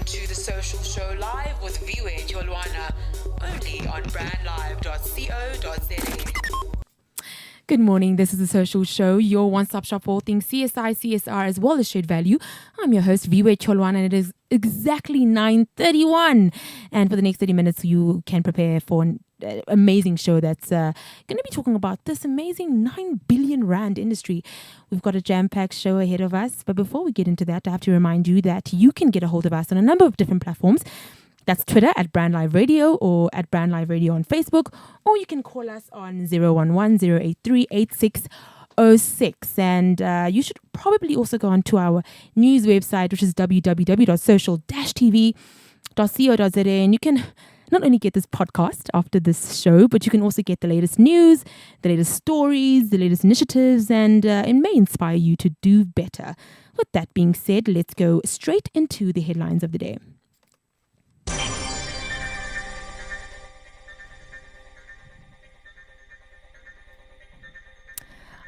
To the Social Show live with Viwe Tyolwana, only on brandlive.co.za. Good morning. This is the Social Show, your one-stop shop for all things CSI, CSR, as well as shared value. I'm your host, Viwe Tyolwana, and it is exactly 9:31. And for the next 30 minutes, you can prepare for an amazing show that's going to be talking about this amazing 9 billion rand industry. We've got a jam-packed show ahead of us. But before we get into that, I have to remind you that you can get a hold of us on a number of different platforms. That's Twitter at Brand Live Radio or at Brand Live Radio on Facebook, or you can call us on 011-083-8606. And you should probably also go onto our news website, which is www.social-tv.co.za, and you can not only get this podcast after this show, but you can also get the latest news, the latest stories, the latest initiatives, and it may inspire you to do better. With that being said, let's go straight into the headlines of the day.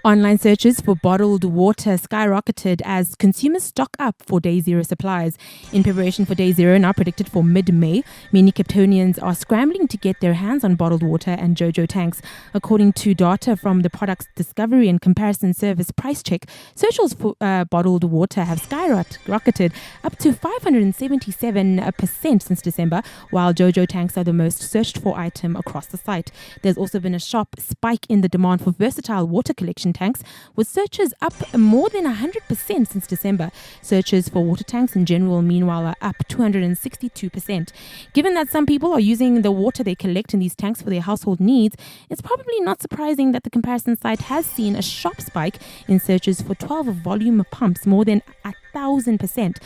Online searches for bottled water skyrocketed as consumers stock up for Day Zero supplies. In preparation for Day Zero, now predicted for mid-May, many Capetonians are scrambling to get their hands on bottled water and JoJo tanks. According to data from the Products Discovery and Comparison Service Price Check, searches for bottled water have skyrocketed up to 577% since December, while JoJo tanks are the most searched for item across the site. There's also been a sharp spike in the demand for versatile water collection tanks, with searches up more than 100% since December. Searches for water tanks in general, meanwhile, are up 262%. Given that some people are using the water they collect in these tanks for their household needs, it's probably not surprising that the comparison site has seen a sharp spike in searches for 12-volume pumps, more than 1,000%.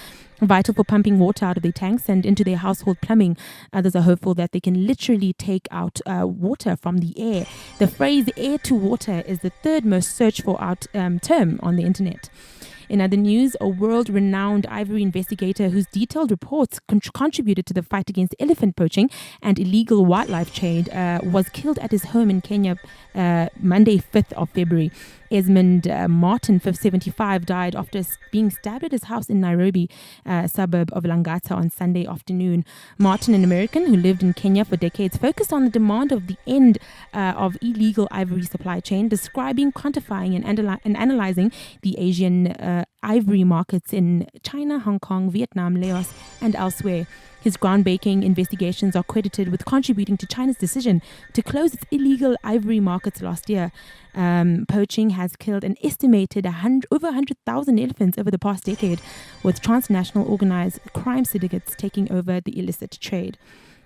Vital for pumping water out of their tanks and into their household plumbing. Others are hopeful that they can literally take out water from the air. The phrase air to water is the third most searched for term on the internet. In other news, a world-renowned ivory investigator whose detailed reports contributed to the fight against elephant poaching and illegal wildlife trade was killed at his home in Kenya Monday, 5th of February. Esmond Martin, 75, died after being stabbed at his house in Nairobi, suburb of Langata, on Sunday afternoon. Martin, an American who lived in Kenya for decades, focused on the demand of the end of illegal ivory supply chain, describing, quantifying, and analyzing the Asian ivory markets in China, Hong Kong, Vietnam, Laos, and elsewhere. His groundbreaking investigations are credited with contributing to China's decision to close its illegal ivory markets last year. Poaching has killed an estimated over 100,000 elephants over the past decade, with transnational organized crime syndicates taking over the illicit trade.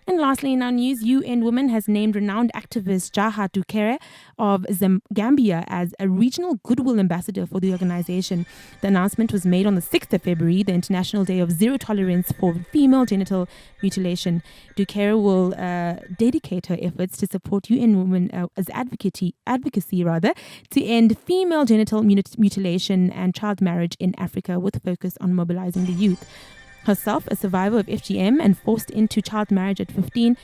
And lastly, in our news, UN Women has named renowned activist Jaha Dukere of Gambia as a regional goodwill ambassador for the organization. The announcement was made on the 6th of February, the International Day of Zero Tolerance for Female Genital Mutilation. Dukere will dedicate her efforts to support UN Women as advocacy to end female genital mutilation and child marriage in Africa, with a focus on mobilizing the youth. Herself a survivor of FGM and forced into child marriage at 15,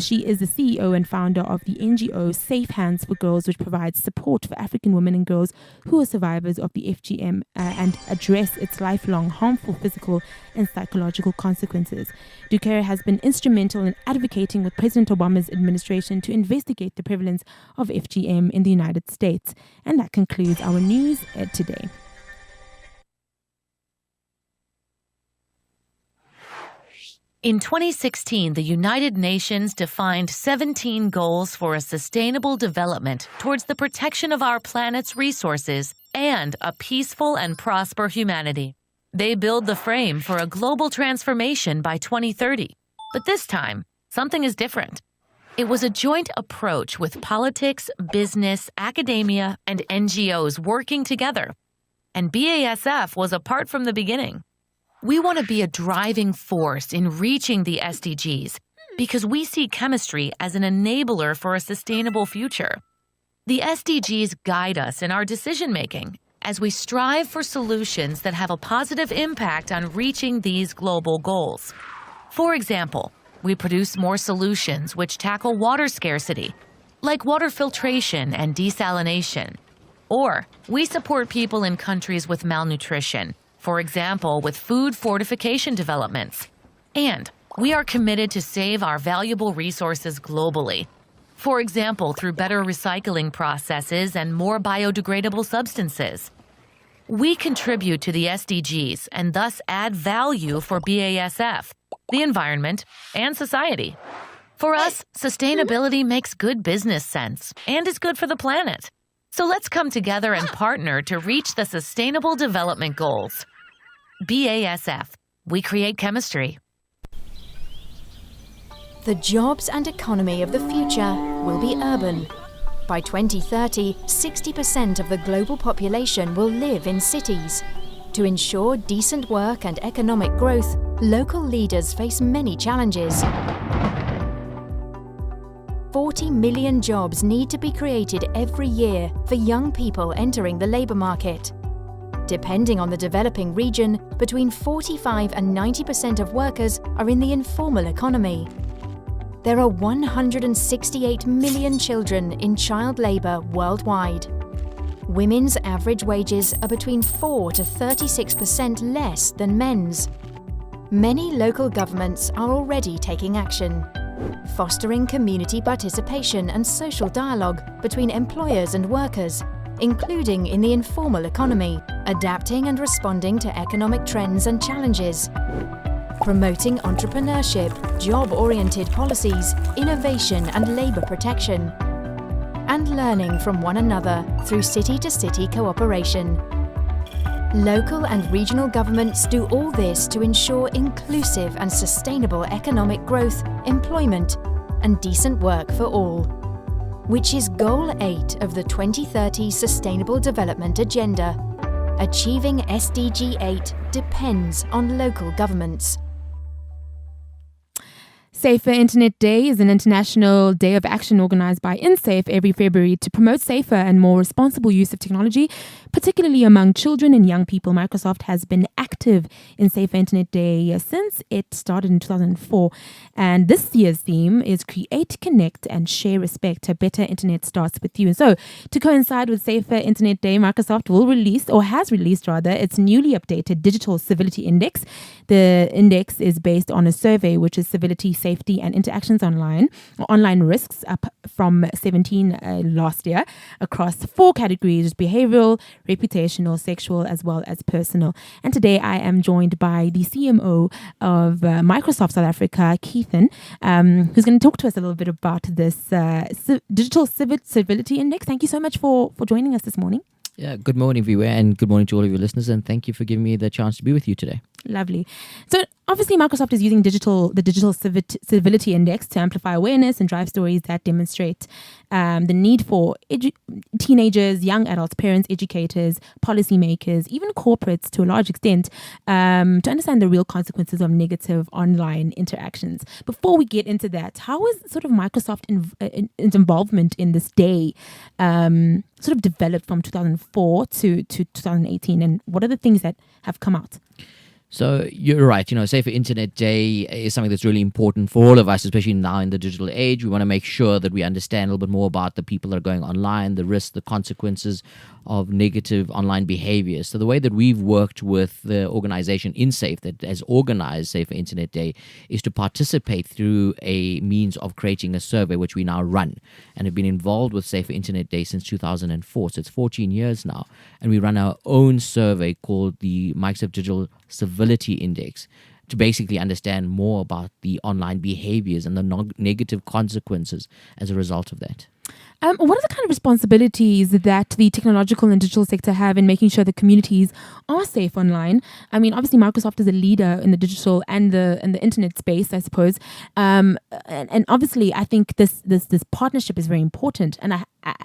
she is the CEO and founder of the NGO Safe Hands for Girls, which provides support for African women and girls who are survivors of the FGM and address its lifelong harmful physical and psychological consequences. Dukere has been instrumental in advocating with President Obama's administration to investigate the prevalence of FGM in the United States. And that concludes our news today. In 2016, the United Nations defined 17 goals for a sustainable development towards the protection of our planet's resources and a peaceful and prosperous humanity. They build the frame for a global transformation by 2030. But this time, something is different. It was a joint approach with politics, business, academia, and NGOs working together. And BASF was apart from the beginning. We want to be a driving force in reaching the SDGs because we see chemistry as an enabler for a sustainable future. The SDGs guide us in our decision-making as we strive for solutions that have a positive impact on reaching these global goals. For example, we produce more solutions which tackle water scarcity, like water filtration and desalination. Or we support people in countries with malnutrition, for example, with food fortification developments. And we are committed to save our valuable resources globally, for example, through better recycling processes and more biodegradable substances. We contribute to the SDGs and thus add value for BASF, the environment, and society. For us, sustainability makes good business sense and is good for the planet. So let's come together and partner to reach the Sustainable Development Goals. BASF, we create chemistry. The jobs and economy of the future will be urban. By 2030, 60% of the global population will live in cities. To ensure decent work and economic growth, local leaders face many challenges. 40 million jobs need to be created every year for young people entering the labour market. Depending on the developing region, between 45 and 90% of workers are in the informal economy. There are 168 million children in child labour worldwide. Women's average wages are between 4 to 36% less than men's. Many local governments are already taking action, fostering community participation and social dialogue between employers and workers, including in the informal economy, adapting and responding to economic trends and challenges, promoting entrepreneurship, job-oriented policies, innovation and labour protection, and learning from one another through city-to-city cooperation. Local and regional governments do all this to ensure inclusive and sustainable economic growth, employment, and decent work for all, which is Goal 8 of the 2030 Sustainable Development Agenda. Achieving SDG 8 depends on local governments. Safer Internet Day is an international day of action organized by InSafe every February to promote safer and more responsible use of technology, particularly among children and young people. Microsoft has been active in Safer Internet Day since it started in 2004. And this year's theme is Create, Connect, and Share Respect. A better internet starts with you. And so, to coincide with Safer Internet Day, Microsoft will release, or has released rather, its newly updated Digital Civility Index. The index is based on a survey which is civility, safety and interactions online, or online risks, up from 17 last year across 4 categories: behavioral, reputational, sexual, as well as personal. And today I am joined by the CMO of Microsoft South Africa, Kethan, who's going to talk to us a little bit about this Digital Civility Index. Thank you so much for joining us this morning. Yeah, good morning, Viwe, and good morning to all of your listeners, and thank you for giving me the chance to be with you today. Lovely. So obviously Microsoft is using the Digital Civility Index to amplify awareness and drive stories that demonstrate the need for teenagers, young adults, parents, educators, policymakers, even corporates to a large extent, to understand the real consequences of negative online interactions. Before we get into that, how is sort of Microsoft involvement in this day sort of developed from 2004 to 2018, and what are the things that have come out? So you're right, Safer Internet Day is something that's really important for all of us, especially now in the digital age. We want to make sure that we understand a little bit more about the people that are going online, the risks, the consequences of negative online behaviors. So the way that we've worked with the organization InSafe that has organized Safer Internet Day is to participate through a means of creating a survey, which we now run, and have been involved with Safer Internet Day since 2004. So it's 14 years now. And we run our own survey called the Microsoft Digital Civility Index to basically understand more about the online behaviors and the negative consequences as a result of that. What are the kind of responsibilities that the technological and digital sector have in making sure that communities are safe online? I mean, obviously, Microsoft is a leader in the digital and the internet space, I suppose. And obviously, I think this partnership is very important, and I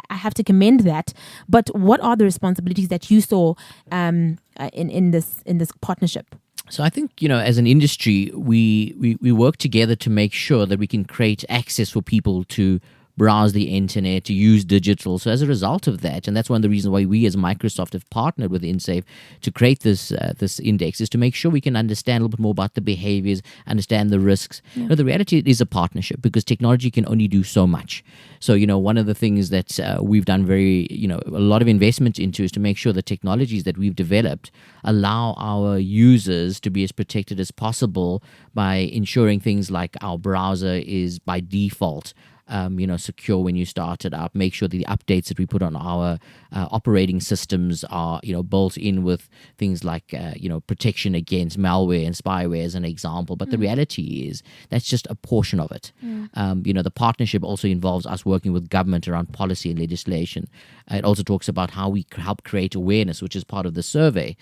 have to commend that. But what are the responsibilities that you saw in this partnership? So I think, as an industry, we work together to make sure that we can create access for people to browse the internet, to use digital. So as a result of that, and that's one of the reasons why we as Microsoft have partnered with InSafe to create this index, is to make sure we can understand a little bit more about the behaviors, understand the risks. The reality is a partnership, because technology can only do so much. So, one of the things that we've done a lot of investment into is to make sure the technologies that we've developed allow our users to be as protected as possible by ensuring things like our browser is by default secure when you start it up. Make sure that the updates that we put on our operating systems are, built in with things like, protection against malware and spyware as an example. But the reality is that's just a portion of it. The partnership also involves us working with government around policy and legislation. It also talks about how we help create awareness, which is part of the survey,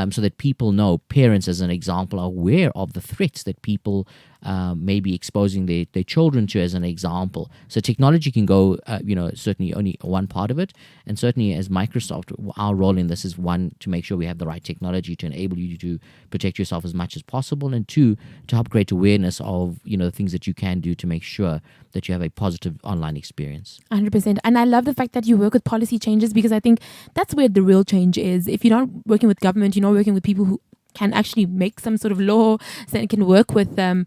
so that people know, parents as an example, are aware of the threats that people may be exposing their children to, as an example. So technology can go, certainly only one part of it. And certainly as Microsoft, our role in this is, one, to make sure we have the right technology to enable you to protect yourself as much as possible, and two, to help create awareness of, the things that you can do to make sure that you have a positive online experience. 100%. And I love the fact that you work with policy changes, because I think that's where the real change is. If you're not working with government, you're not working with people who can actually make some sort of law, so it can work with anything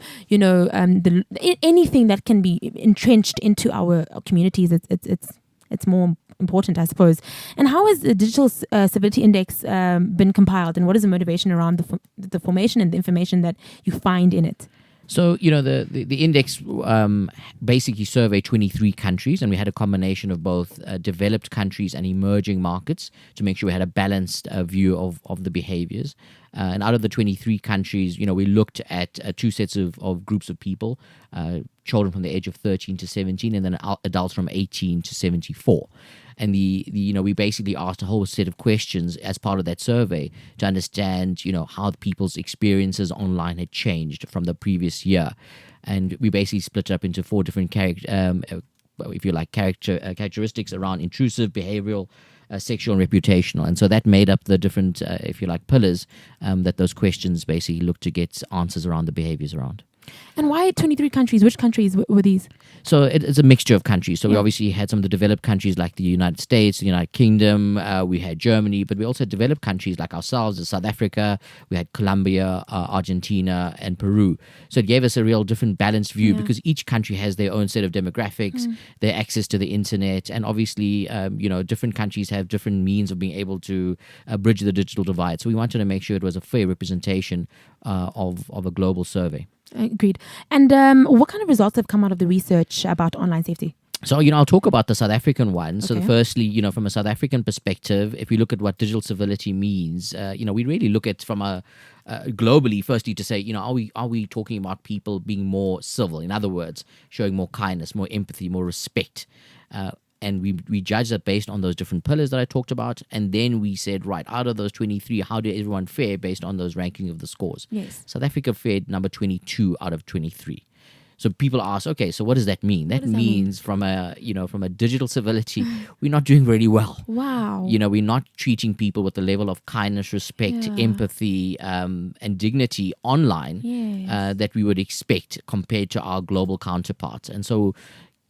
that can be entrenched into our communities. It's more important, I suppose. And how has the Digital Civility Index been compiled, and what is the motivation around the formation and the information that you find in it? So, the index basically surveyed 23 countries, and we had a combination of both developed countries and emerging markets to make sure we had a balanced view of the behaviors. And out of the 23 countries, we looked at two sets of groups of people, children from the age of 13 to 17, and then adults from 18 to 74. And we basically asked a whole set of questions as part of that survey to understand, how people's experiences online had changed from the previous year. And we basically split it up into four different characteristics around intrusive, behavioral, sexual, and reputational. And so that made up the different, pillars that those questions basically looked to get answers around the behaviors around. And why 23 countries? Which countries were these? So it's a mixture of countries. So we obviously had some of the developed countries like the United States, the United Kingdom, we had Germany, but we also had developed countries like ourselves, South Africa, we had Colombia, Argentina, and Peru. So it gave us a real different balanced view, because each country has their own set of demographics, their access to the internet, and obviously, different countries have different means of being able to bridge the digital divide. So we wanted to make sure it was a fair representation of a global survey. Agreed. And what kind of results have come out of the research about online safety? So, I'll talk about the South African one. So, Okay. firstly, from a South African perspective, if we look at what digital civility means, we really look at from a globally, firstly, to say, are we talking about people being more civil? In other words, showing more kindness, more empathy, more respect. And we judged that based on those different pillars that I talked about. And then we said, right, out of those 23, how did everyone fare based on those ranking of the scores? Yes. South Africa fared number 22 out of 23. So people ask, okay, so what does that mean? That means from a digital civility, we're not doing really well. Wow. We're not treating people with the level of kindness, respect, empathy, and dignity online that we would expect compared to our global counterparts. And so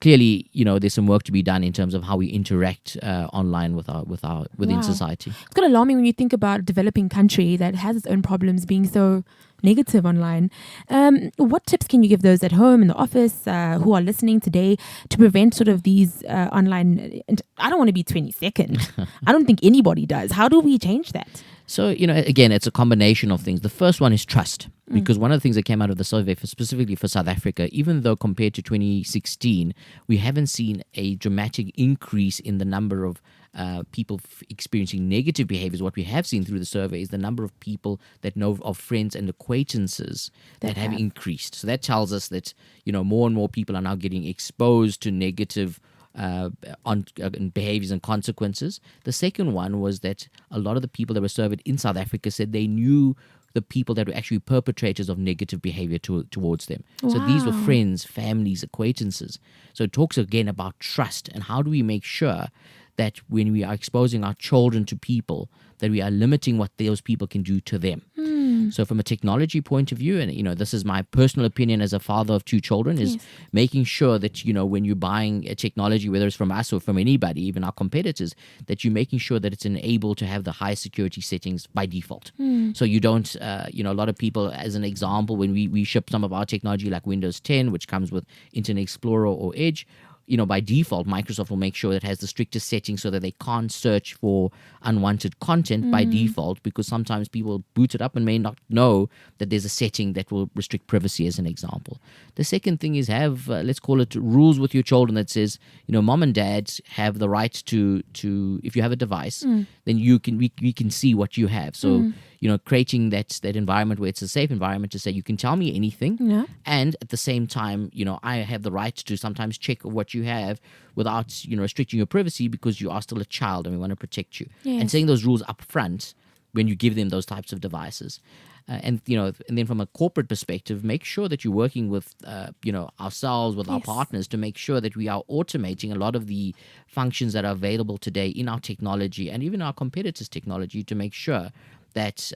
clearly, there's some work to be done in terms of how we interact online within society. It's kind of alarming when you think about a developing country that has its own problems being so negative online. What tips can you give those at home, in the office, who are listening today, to prevent sort of these online? And I don't want to be 22nd. I don't think anybody does. How do we change that? So, again, it's a combination of things. The first one is trust, because one of the things that came out of the survey, specifically for South Africa, even though compared to 2016, we haven't seen a dramatic increase in the number of people experiencing negative behaviors. What we have seen through the survey is the number of people that know of friends and acquaintances that have increased. So that tells us that, more and more people are now getting exposed to negative behaviors and consequences. The second one was that a lot of the people that were surveyed in South Africa said they knew the people that were actually perpetrators of negative behavior towards them. So these were friends, families, acquaintances. So it talks again about trust, and how do we make sure that when we are exposing our children to people, that we are limiting what those people can do to them. So from a technology point of view, and this is my personal opinion as a father of 2 children, is making sure that when you're buying a technology, whether it's from us or from anybody, even our competitors, that you're making sure that it's enabled to have the high security settings by default. So you don't, a lot of people, as an example, when we ship some of our technology like Windows 10, which comes with Internet Explorer or Edge, by default, Microsoft will make sure it has the strictest settings so that they can't search for unwanted content by default, because sometimes people boot it up and may not know that there's a setting that will restrict privacy, as an example. The second thing is have, let's call it rules with your children that says, mom and dad have the right to if you have a device, then we can see what you have. So, creating that environment where it's a safe environment to say, you can tell me anything. And at the same time, I have the right to sometimes check what you have without, restricting your privacy, because you are still a child and we want to protect you. And setting those rules up front when you give them those types of devices. And then from a corporate perspective, make sure that you're working with, ourselves, with our partners, to make sure that we are automating a lot of the functions that are available today in our technology and even our competitors' technology, to make sure that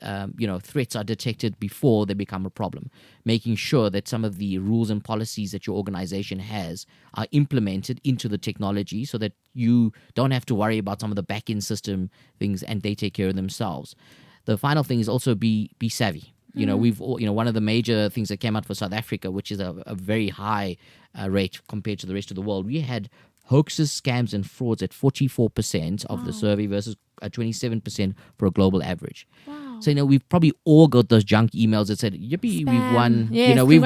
threats are detected before they become a problem, making sure that some of the rules and policies that your organization has are implemented into the technology so that you don't have to worry about some of the back-end system things and they take care of themselves. The final thing is also be savvy. We've one of the major things that came out for South Africa, which is a very high rate compared to the rest of the world, we had hoaxes, scams, and frauds at 44% of the survey versus 27% for a global average. Wow. So we've probably all got those junk emails that said, "Yippee, we've won! Yes, we've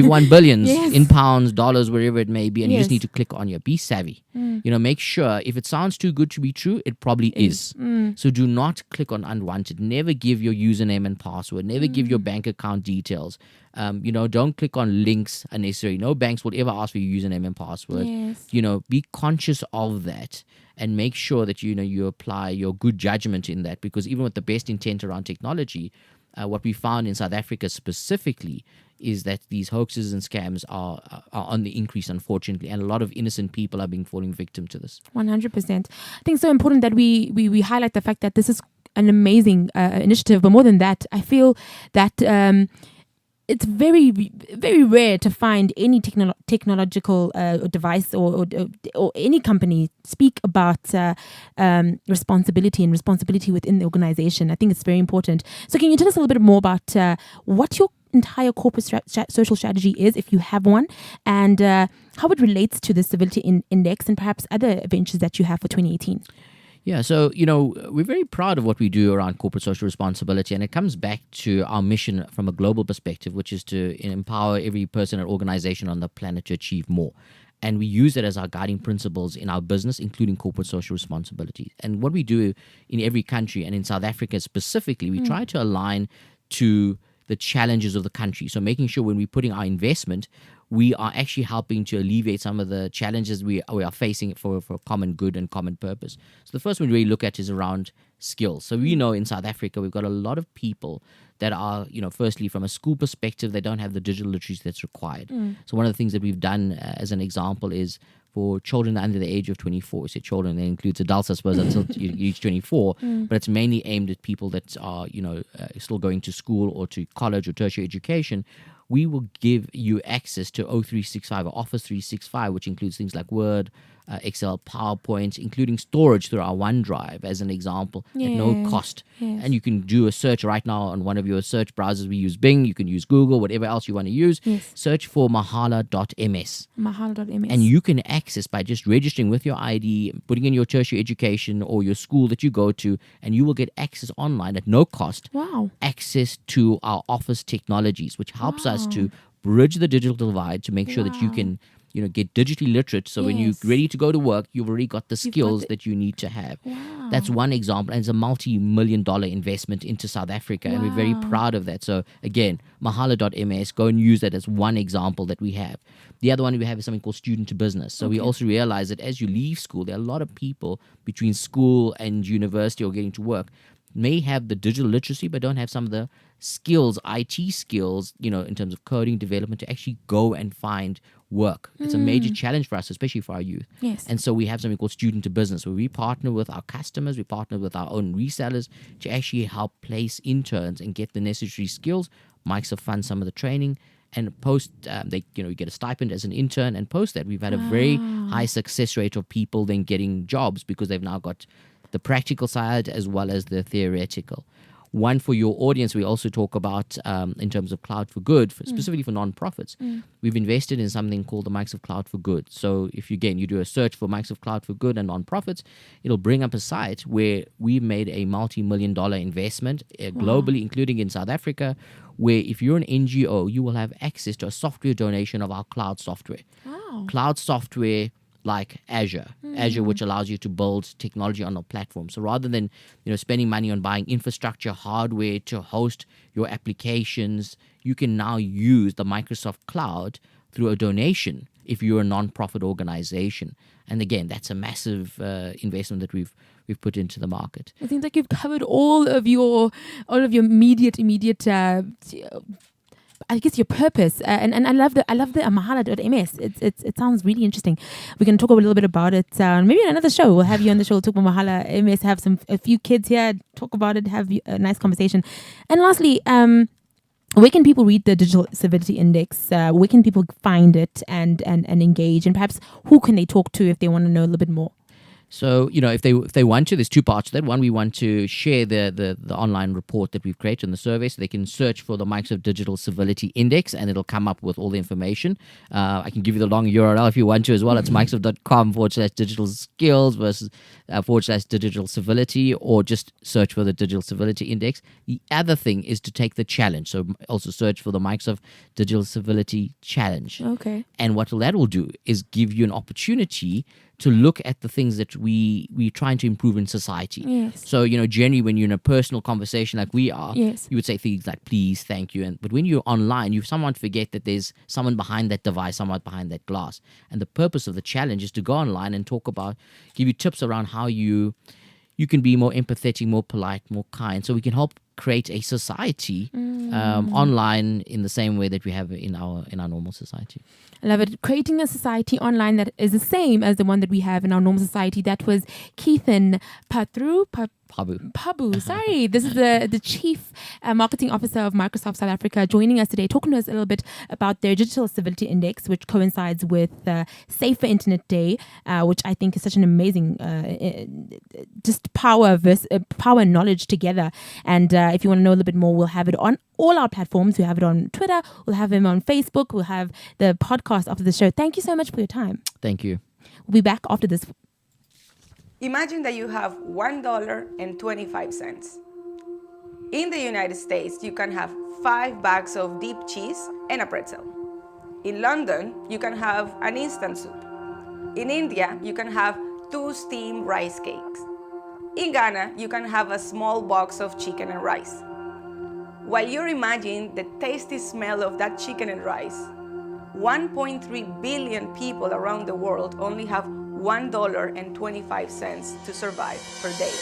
won billions Yes. in pounds, dollars, wherever it may be." And you just Yes. need to click on be savvy. Make sure if it sounds too good to be true, it probably is. So do not click on unwanted. Never give your username and password. Never give your bank account details. Don't click on links unnecessary. No banks will ever ask for your username and password. Yes. Be conscious of that and make sure that you apply your good judgment in that, because even with the best intent around technology, what we found in South Africa specifically is that these hoaxes and scams are on the increase, unfortunately, and a lot of innocent people are falling victim to this. 100%. I think it's so important that we highlight the fact that this is an amazing initiative, but more than that, I feel that it's very, very rare to find any technological device or any company speak about responsibility within the organization. I think it's very important. So can you tell us a little bit more about what your entire corporate social strategy is, if you have one, and how it relates to the Civility Index and perhaps other ventures that you have for 2018? Yeah, so, we're very proud of what we do around corporate social responsibility, and it comes back to our mission from a global perspective, which is to empower every person and organization on the planet to achieve more. And we use that as our guiding principles in our business, including corporate social responsibility. And what we do in every country, and in South Africa specifically, we try to align to the challenges of the country. So making sure when we're putting our investment, we are actually helping to alleviate some of the challenges we are facing for common good and common purpose. So the first one we really look at is around skills. So we know in South Africa, we've got a lot of people that are, firstly, from a school perspective, they don't have the digital literacy that's required. So one of the things that we've done as an example is for children under the age of 24. We say children, that includes adults, I suppose, until you reach 24. But it's mainly aimed at people that are, still going to school or to college or tertiary education. We will give you access to O365 or Office 365, which includes things like Word, Excel, PowerPoint, including storage through our OneDrive, as an example, at no cost. Yes. And you can do a search right now on one of your search browsers. We use Bing. You can use Google, whatever else you want to use. Yes. Search for mahala.ms. Mahala.ms. And you can access by just registering with your ID, putting in your tertiary education or your school that you go to, and you will get access online at no cost. Wow. Access to our office technologies, which helps us to bridge the digital divide, to make sure that you can get digitally literate. So when you're Yes. ready to go to work, you've already got the You've got skills the- that you need to have. Wow. That's one example. And it's a multi-million-dollar investment into South Africa. And we're very proud of that. So again, mahala.ms, go and use that as one example that we have. The other one we have is something called student to business. So we also realize that as you leave school, there are a lot of people between school and university or getting to work may have the digital literacy but don't have some of the skills, IT skills, in terms of coding development, to actually go and find work. It's a major challenge for us, especially for our youth. Yes. And so we have something called Student to Business, where we partner with our customers, we partner with our own resellers to actually help place interns and get the necessary skills. Microsoft funds some of the training, and post you get a stipend as an intern, and post that. We've had a very high success rate of people then getting jobs because they've now got the practical side as well as the theoretical. One for your audience, we also talk about in terms of Cloud for Good, specifically for nonprofits. We've invested in something called the Microsoft Cloud for Good. So if you do a search for Microsoft Cloud for Good and nonprofits, it'll bring up a site where we've made a multi-million-dollar investment globally, including in South Africa, where if you're an NGO, you will have access to a software donation of our cloud software. Wow. Cloud software like Azure, which allows you to build technology on a platform. So rather than spending money on buying infrastructure, hardware to host your applications, you can now use the Microsoft Cloud through a donation if you're a non-profit organization. And again, that's a massive investment that we've put into the market. It seems like you've covered all of your immediate I guess your purpose, and I love the mahala.ms. It sounds really interesting. We're going to talk a little bit about it. Maybe in another show, we'll have you on the show, talk about mahala MS, have a few kids here, talk about it, have a nice conversation. And lastly, where can people read the Digital Civility Index? Where can people find it and engage? And perhaps who can they talk to if they want to know a little bit more? So, if they want to, there's two parts to that. One, we want to share the online report that we've created in the survey, so they can search for the Microsoft Digital Civility Index, and it'll come up with all the information. I can give you the long URL if you want to as well. It's microsoft.com/digital skills versus /digital civility, or just search for the Digital Civility Index. The other thing is to take the challenge. So also search for the Microsoft Digital Civility Challenge. Okay. And what that will do is give you an opportunity to look at the things that we're trying to improve in society. Yes. So, generally when you're in a personal conversation like we are, Yes. you would say things like, please, thank you. But when you're online, you somewhat forget that there's someone behind that device, someone behind that glass. And the purpose of the challenge is to go online and give you tips around how you can be more empathetic, more polite, more kind. So we can help create a society online in the same way that we have in our normal society. I love it. Creating a society online that is the same as the one that we have in our normal society. That was Kethan Parbhoo. Sorry, this is the Chief Marketing Officer of Microsoft South Africa, joining us today, talking to us a little bit about their Digital Civility Index, which coincides with Safer Internet Day, which I think is such an amazing just power and knowledge together. And if you want to know a little bit more, we'll have it on all our platforms. We'll have it on Twitter. We'll have him on Facebook. We'll have the podcast after the show. Thank you so much for your time. Thank you. We'll be back after this. Imagine that you have $1.25. In the United States, you can have 5 bags of deep cheese and a pretzel. In London, you can have an instant soup. In India, you can have 2 steamed rice cakes. In Ghana, you can have a small box of chicken and rice. While you're imagining the tasty smell of that chicken and rice, 1.3 billion people around the world only have $1.25 to survive per day.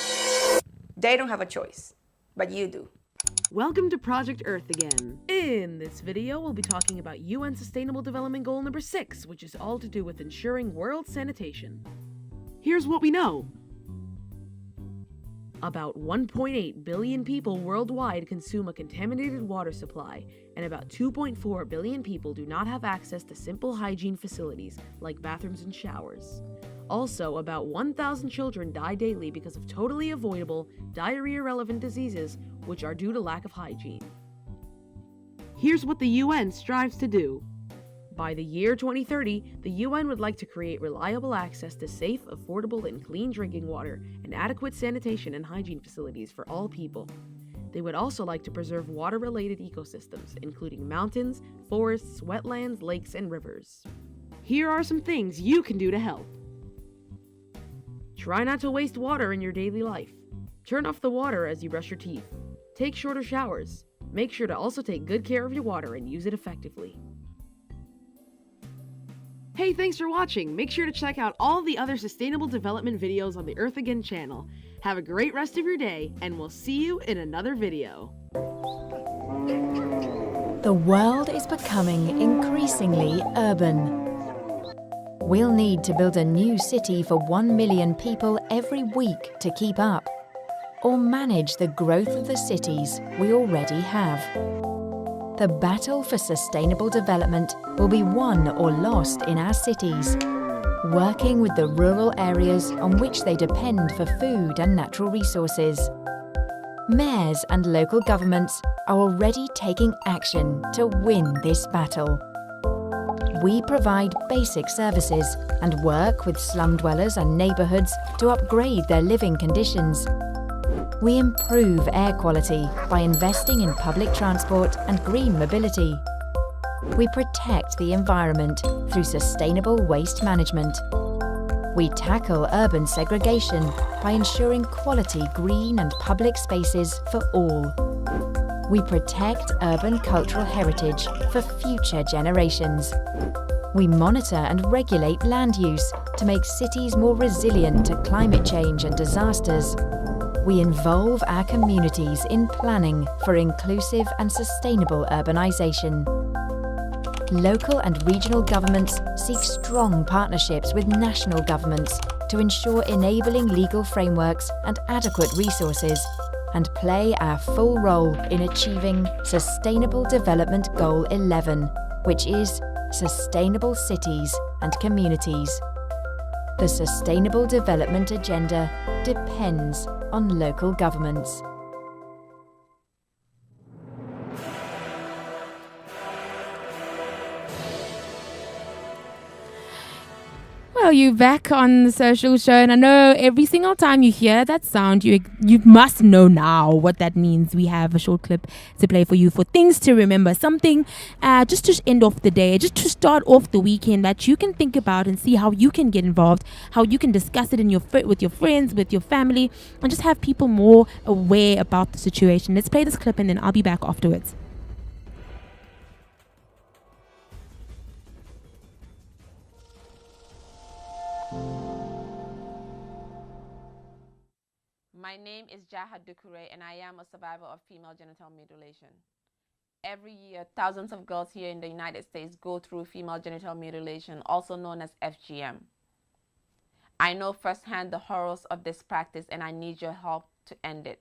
They don't have a choice, but you do. Welcome to Project Earth again. In this video, we'll be talking about UN Sustainable Development Goal number 6, which is all to do with ensuring world sanitation. Here's what we know. About 1.8 billion people worldwide consume a contaminated water supply, and about 2.4 billion people do not have access to simple hygiene facilities like bathrooms and showers. Also, about 1,000 children die daily because of totally avoidable, diarrhea-relevant diseases which are due to lack of hygiene. Here's what the UN strives to do. By the year 2030, the UN would like to create reliable access to safe, affordable, and clean drinking water and adequate sanitation and hygiene facilities for all people. They would also like to preserve water-related ecosystems, including mountains, forests, wetlands, lakes, and rivers. Here are some things you can do to help. Try not to waste water in your daily life. Turn off the water as you brush your teeth. Take shorter showers. Make sure to also take good care of your water and use it effectively. Hey, thanks for watching. Make sure to check out all the other sustainable development videos on the Earth Again channel. Have a great rest of your day, and we'll see you in another video. The world is becoming increasingly urban. We'll need to build a new city for 1 million people every week to keep up, or manage the growth of the cities we already have. The battle for sustainable development will be won or lost in our cities, working with the rural areas on which they depend for food and natural resources. Mayors and local governments are already taking action to win this battle. We provide basic services and work with slum dwellers and neighbourhoods to upgrade their living conditions. We improve air quality by investing in public transport and green mobility. We protect the environment through sustainable waste management. We tackle urban segregation by ensuring quality green and public spaces for all. We protect urban cultural heritage for future generations. We monitor and regulate land use to make cities more resilient to climate change and disasters. We involve our communities in planning for inclusive and sustainable urbanisation. Local and regional governments seek strong partnerships with national governments to ensure enabling legal frameworks and adequate resources, and play our full role in achieving Sustainable Development Goal 11, which is Sustainable Cities and Communities. The Sustainable Development Agenda depends on local governments. Well, you're back on the Social Show, and I know every single time you hear that sound, you must know now what that means. We have a short clip to play for you for things to remember, something just to end off the day, just to start off the weekend that you can think about and see how you can get involved, how you can discuss it with your friends, with your family, and just have people more aware about the situation. Let's play this clip, and then I'll be back afterwards. My name is Jaha Dukure, and I am a survivor of female genital mutilation. Every year, thousands of girls here in the United States go through female genital mutilation, also known as FGM. I know firsthand the horrors of this practice, and I need your help to end it.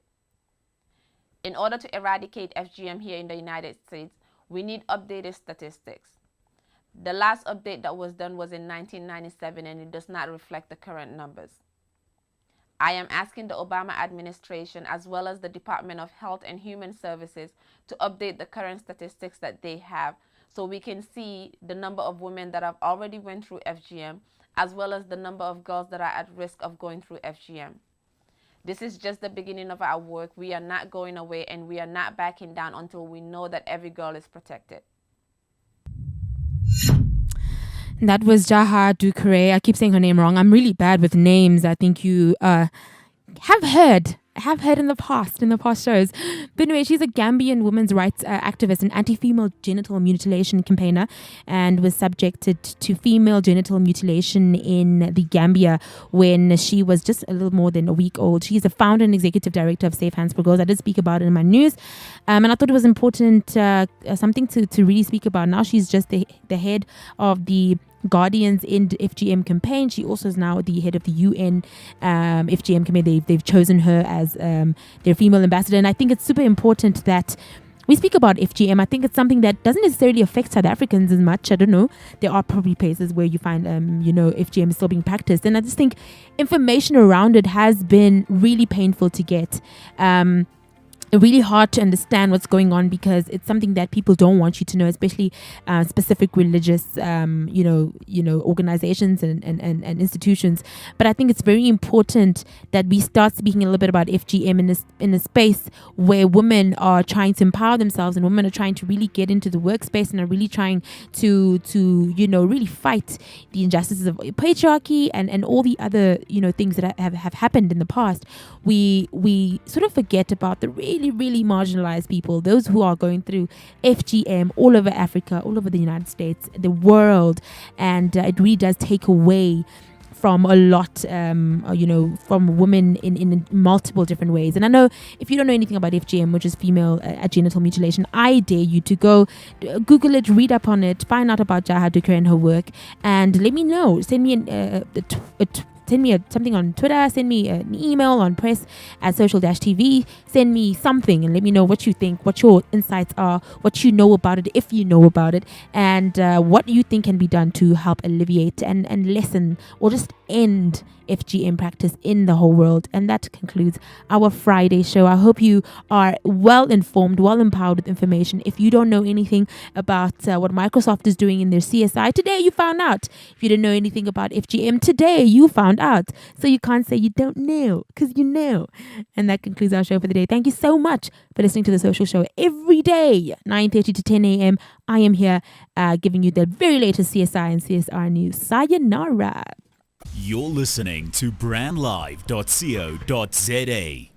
In order to eradicate FGM here in the United States, we need updated statistics. The last update that was done was in 1997, and it does not reflect the current numbers. I am asking the Obama administration, as well as the Department of Health and Human Services, to update the current statistics that they have so we can see the number of women that have already went through FGM, as well as the number of girls that are at risk of going through FGM. This is just the beginning of our work. We are not going away, and we are not backing down until we know that every girl is protected. That was Jaha Dukure. I keep saying her name wrong. I'm really bad with names. I think you have heard in the past shows. But anyway, she's a Gambian women's rights activist and anti-female genital mutilation campaigner, and was subjected to female genital mutilation in the Gambia when she was just a little more than a week old. She's the founder and executive director of Safe Hands for Girls. I did speak about it in my news, and I thought it was important, something to really speak about. Now she's just the head of the Guardians End FGM campaign. She also is now the head of the UN FGM campaign. They've chosen her as their female ambassador, and I think it's super important that we speak about FGM. I think it's something that doesn't necessarily affect South Africans as much. I don't know. There are probably places where you find FGM is still being practiced, and I just think information around it has been really painful to get. Really hard to understand what's going on, because it's something that people don't want you to know, especially specific religious organizations and institutions. But I think it's very important that we start speaking a little bit about FGM in a space where women are trying to empower themselves, and women are trying to really get into the workspace, and are really trying to really fight the injustices of patriarchy and all the other things that have happened in the past. We sort of forget about the really really, really marginalized people, those who are going through FGM all over Africa, all over the United States, the world. And it really does take away from a lot, from women in multiple different ways. And I know if you don't know anything about FGM, which is female genital mutilation, I dare you to go Google it, read up on it, find out about Jaha Dukre and her work, and let me know. Send me something on Twitter, send me an email on press@social-tv, send me something and let me know what you think, what your insights are, what you know about it, if you know about it, and what you think can be done to help alleviate and lessen or just end FGM practice in the whole world. And that concludes our Friday show. I hope you are well informed, well empowered with information. If you don't know anything about what Microsoft is doing in their CSI, today you found out. If you didn't know anything about FGM, today you found out. So you can't say you don't know, because you know. And that concludes our show for the day. Thank you so much for listening to The Social Show every day, 9:30 to 10 a.m. I am here giving you the very latest CSI and CSR news. Sayonara. You're listening to brandlive.co.za.